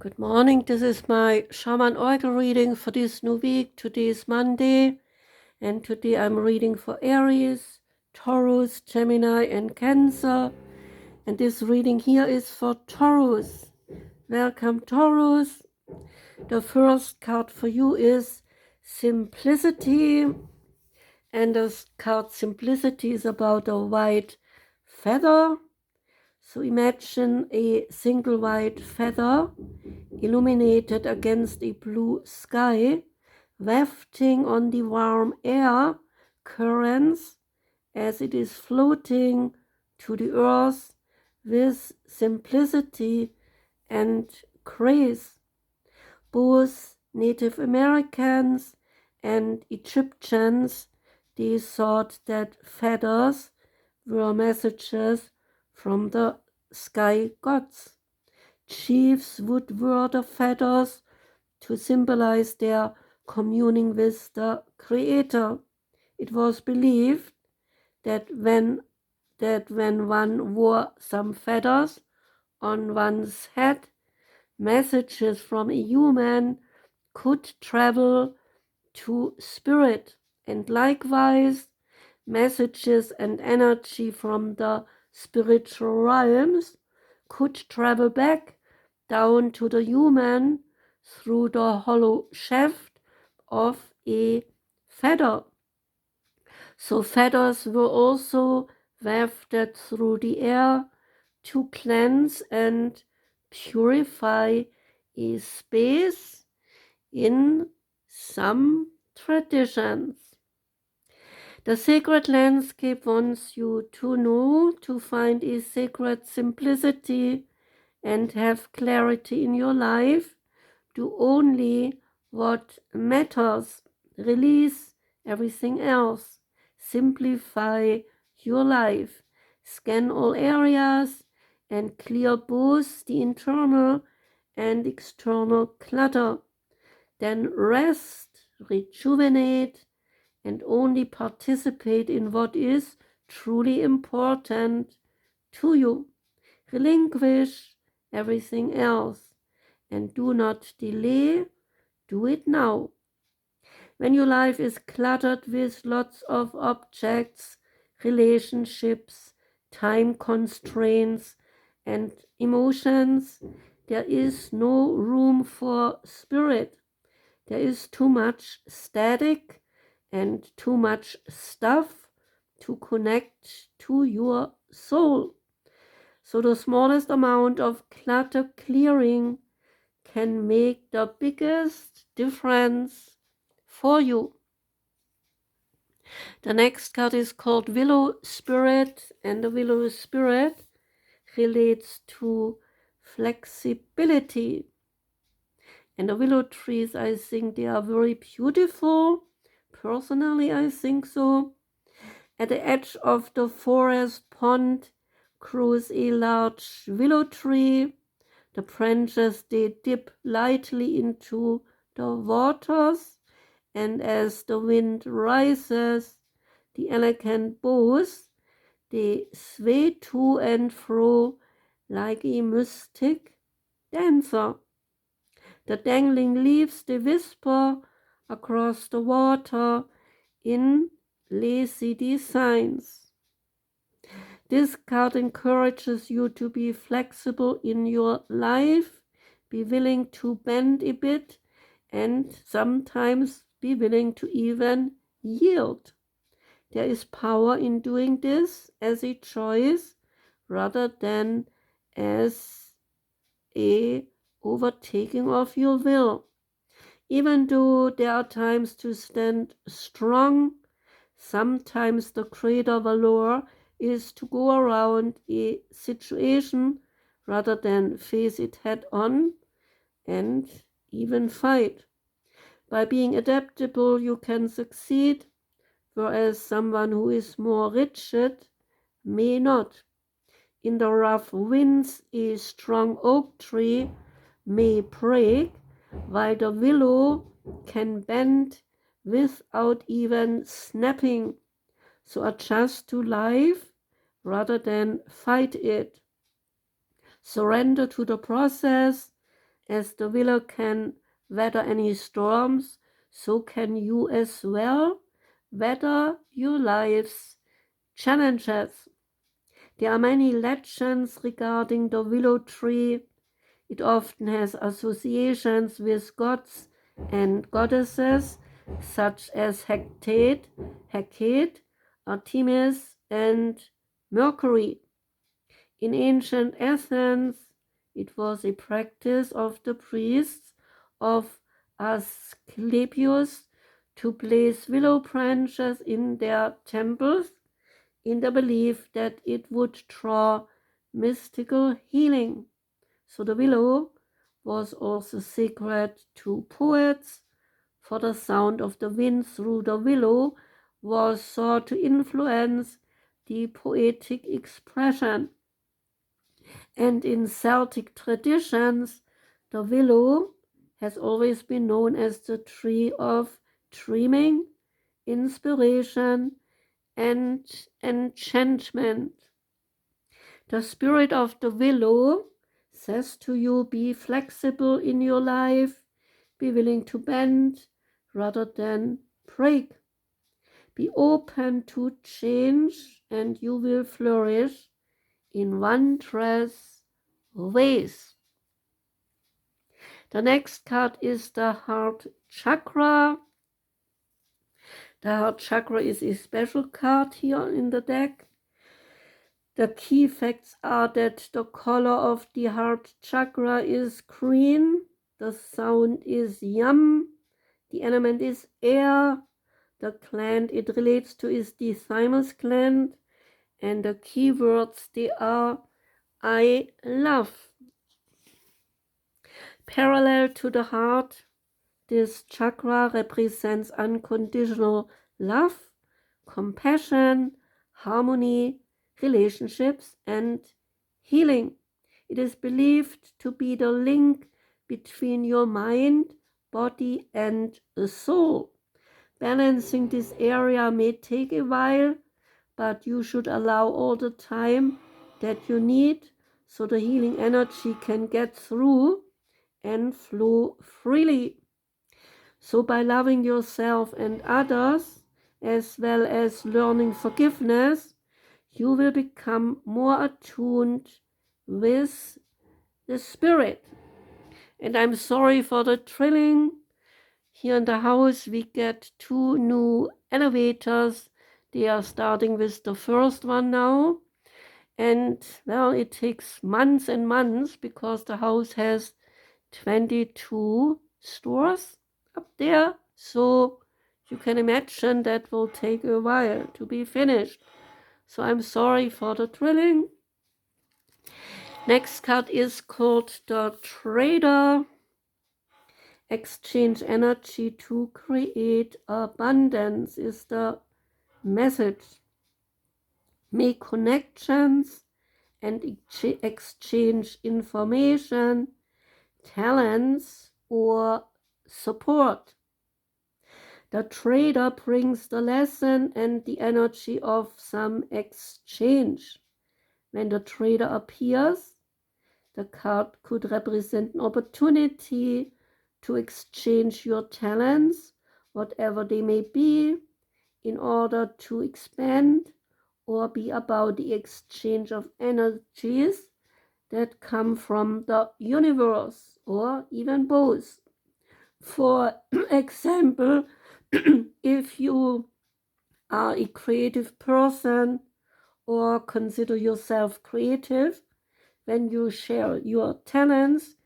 Good morning, this is my Shaman Oracle reading for this new week. Today is Monday, and today I'm reading for Aries, Taurus, Gemini, and Cancer. And this reading here is for Taurus. Welcome, Taurus. The first card for you is Simplicity, and the card Simplicity is about a white feather. So imagine a single white feather illuminated against a blue sky, wafting on the warm air currents as it is floating to the earth with simplicity and grace. Both Native Americans and Egyptians, they thought that feathers were messages from the sky gods. Chiefs would wear the feathers to symbolize their communing with the Creator. It was believed that when one wore some feathers on one's head, messages from a human could travel to spirit, and likewise messages and energy from the spiritual realms could travel back down to the human through the hollow shaft of a feather. So feathers were also wafted through the air to cleanse and purify a space in some traditions. The sacred landscape wants you to know to find a sacred simplicity and have clarity in your life. Do only what matters. Release everything else. Simplify your life. Scan all areas and clear both the internal and external clutter. Then rest, rejuvenate, and only participate in what is truly important to you. Relinquish everything else and do not delay. Do it now. When your life is cluttered with lots of objects, relationships, time constraints, and emotions, there is no room for spirit. There is too much static and too much stuff to connect to your soul. So the smallest amount of clutter clearing can make the biggest difference for you. The next card is called Willow Spirit, and the Willow Spirit relates to flexibility. And the willow trees, I think they are very beautiful. Personally, I think so. At the edge of the forest pond grows a large willow tree. The branches, they dip lightly into the waters, and as the wind rises, the elegant boughs, they sway to and fro like a mystic dancer. The dangling leaves, they whisper across the water in lazy designs. This card encourages you to be flexible in your life, be willing to bend a bit, and sometimes be willing to even yield. There is power in doing this as a choice rather than as a overtaking of your will. Even though there are times to stand strong, sometimes the greater valor is to go around a situation rather than face it head on and even fight. By being adaptable, you can succeed, whereas someone who is more rigid may not. In the rough winds, a strong oak tree may break, while the willow can bend without even snapping. So adjust to life rather than fight it. Surrender to the process As the willow can weather any storms, so can you as well weather your life's challenges. There are many legends regarding the willow tree. It often has associations with gods and goddesses such as Hecate, Artemis, and Mercury. In ancient Athens, it was a practice of the priests of Asclepius to place willow branches in their temples in the belief that it would draw mystical healing. So the willow was also sacred to poets, for the sound of the wind through the willow was thought to influence the poetic expression. And in Celtic traditions, the willow has always been known as the tree of dreaming, inspiration, and enchantment. The spirit of the willow says to you, be flexible in your life, be willing to bend rather than break. Be open to change and you will flourish in wondrous ways. The next card is the heart chakra. The heart chakra is a special card here in the deck. The key facts are that the color of the heart chakra is green, the sound is yum, the element is air, the gland it relates to is the thymus gland, and the keywords they are I love. Parallel to the heart, this chakra represents unconditional love, compassion, harmony, relationships, and healing. It is believed to be the link between your mind, body, and the soul. Balancing this area may take a while, but you should allow all the time that you need so the healing energy can get through and flow freely. So by loving yourself and others, as well as learning forgiveness, you will become more attuned with the spirit. And I'm sorry for the drilling. Here in the house we get 2 new elevators. They are starting with the first one now. And well, it takes months and months because the house has 22 stores up there. So you can imagine that will take a while to be finished. So I'm sorry for the drilling. Next card is called the Trader. Exchange energy to create abundance is the message. Make connections and exchange information, talents, or support. The trader brings the lesson and the energy of some exchange. When the trader appears, the card could represent an opportunity to exchange your talents, whatever they may be, in order to expand or be about the exchange of energies that come from the universe, or even both. For example, if you are a creative person or consider yourself creative, when you share your talents,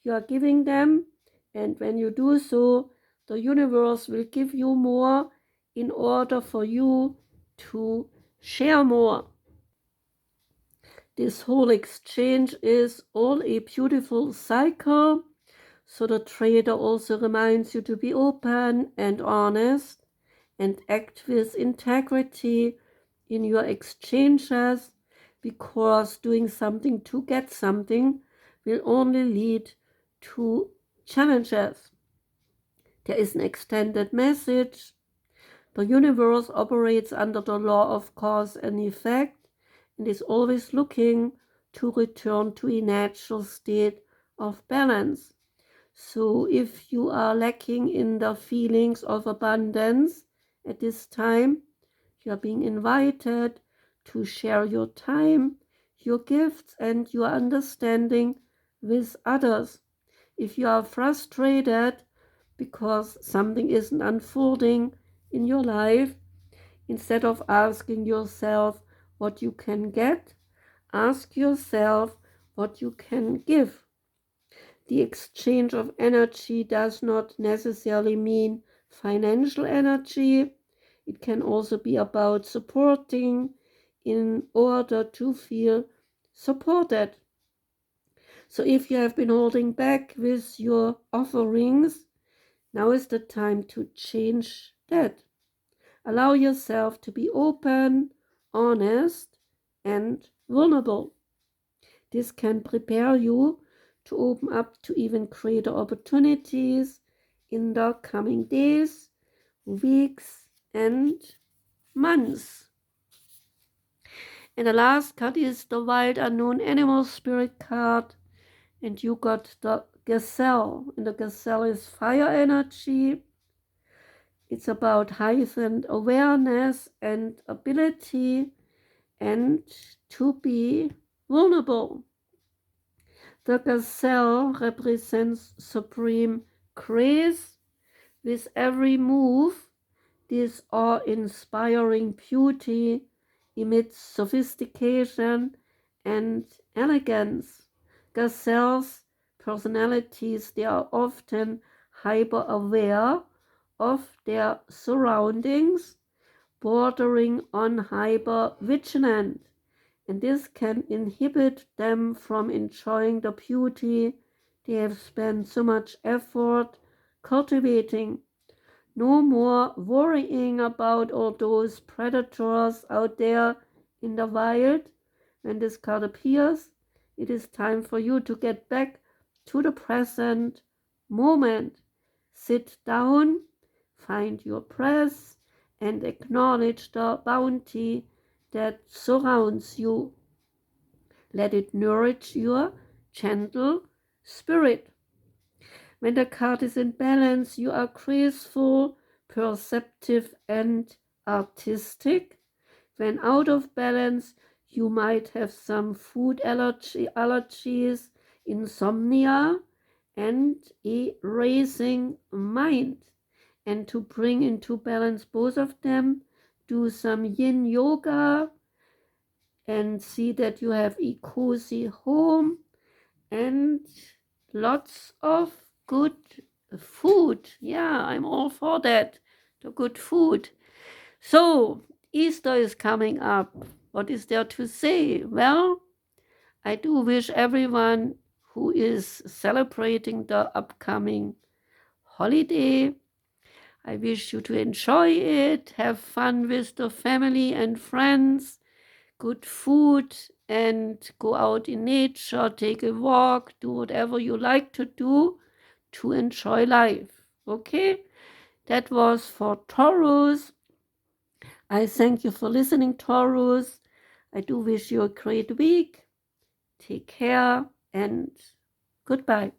you are giving them, and when you do so, the universe will give you more in order for you to share more. This whole exchange is all a beautiful cycle. So the trader also reminds you to be open and honest and act with integrity in your exchanges, because doing something to get something will only lead to challenges. There is an extended message. The universe operates under the law of cause and effect and is always looking to return to a natural state of balance. So if you are lacking in the feelings of abundance at this time, you are being invited to share your time, your gifts, and your understanding with others. If you are frustrated because something isn't unfolding in your life, instead of asking yourself what you can get, ask yourself what you can give. The exchange of energy does not necessarily mean financial energy. It can also be about supporting in order to feel supported. So if you have been holding back with your offerings, now is the time to change that. Allow yourself to be open, honest, and vulnerable. This can prepare you to open up to even greater opportunities in the coming days, weeks, and months. And the last card is the Wild Unknown Animal Spirit card, and you got the Gazelle, and the Gazelle is fire energy. It's about heightened awareness and ability and to be vulnerable. The Gazelle represents supreme grace. With every move, this awe-inspiring beauty emits sophistication and elegance. Gazelles' personalities, they are often hyper-aware of their surroundings, bordering on hyper-vigilant, and this can inhibit them from enjoying the beauty they have spent so much effort cultivating. No more worrying about all those predators out there in the wild. When this card appears, it is time for you to get back to the present moment. Sit down, find your breath, and acknowledge the bounty that surrounds you. Let it nourish your gentle spirit. When the card is in balance, you are graceful, perceptive, and artistic. When out of balance, you might have some food allergies, insomnia, and a racing mind. And to bring into balance both of them, do some yin yoga and see that you have a cozy home and lots of good food. Yeah, I'm all for that. The good food. So, Easter is coming up. What is there to say? Well, I do wish everyone who is celebrating the upcoming holiday, I wish you to enjoy it, have fun with the family and friends, good food, and go out in nature, take a walk, do whatever you like to do to enjoy life. Okay? That was for Taurus. I thank you for listening, Taurus. I do wish you a great week. Take care and goodbye.